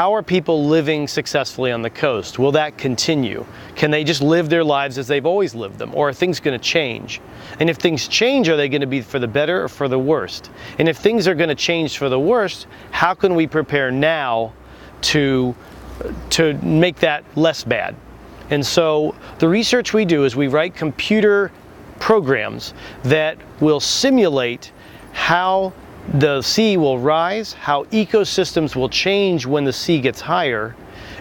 how are people living successfully on the coast? Will that continue? Can they just live their lives as they've always lived them? Or are things going to change? And if things change, are they going to be for the better or for the worst? And if things are going to change for the worst, how can we prepare now to make that less bad? And so the research we do is we write computer programs that will simulate how the sea will rise, how ecosystems will change when the sea gets higher,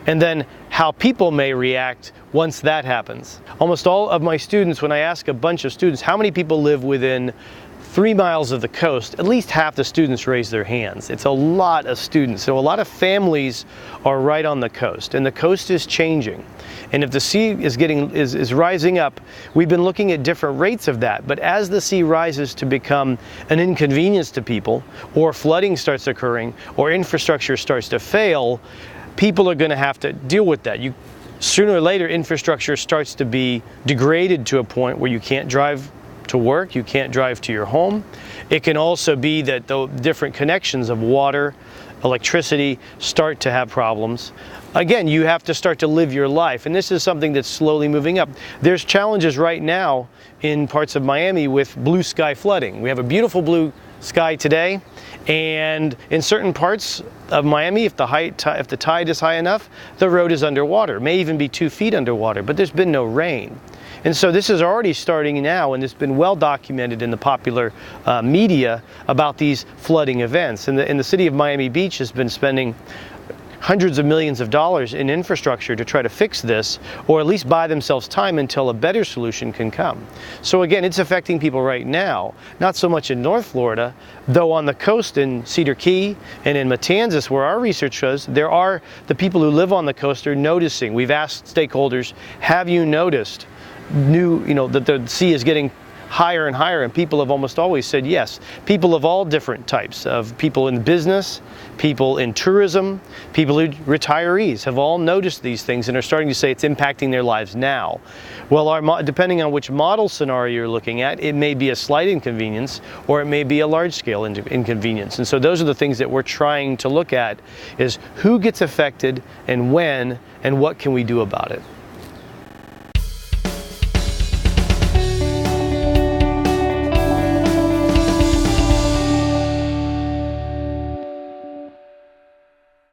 and then how people may react once that happens. Almost all of my students, when I ask a bunch of students how many people live within 3 miles of the coast, at least half the students raise their hands. It's a lot of students. So a lot of families are right on the coast, and the coast is changing. And if the sea is rising up, we've been looking at different rates of that. But as the sea rises to become an inconvenience to people, or flooding starts occurring, or infrastructure starts to fail, people are going to have to deal with that. Sooner or later, infrastructure starts to be degraded to a point where you can't drive to work, you can't drive to your home. It can also be that the different connections of water, electricity start to have problems. Again, you have to start to live your life, and this is something that's slowly moving up. There's challenges right now in parts of Miami with blue sky flooding. We have a beautiful blue sky today, and in certain parts of Miami, if the tide is high enough, the road is underwater, may even be 2 feet underwater, but there's been no rain. And so this is already starting now, and it's been well documented in the popular media about these flooding events. And the city of Miami Beach has been spending hundreds of millions of dollars in infrastructure to try to fix this, or at least buy themselves time until a better solution can come. So again, it's affecting people right now, not so much in North Florida, though on the coast in Cedar Key and in Matanzas, where our research shows, the people who live on the coast are noticing. We've asked stakeholders, have you noticed that the sea is getting higher and higher, and people have almost always said yes. People of all different types, of people in business, people in tourism, retirees have all noticed these things and are starting to say it's impacting their lives now. Well, depending on which model scenario you're looking at, it may be a slight inconvenience or it may be a large-scale inconvenience. And so those are the things that we're trying to look at, is who gets affected and when, and what can we do about it.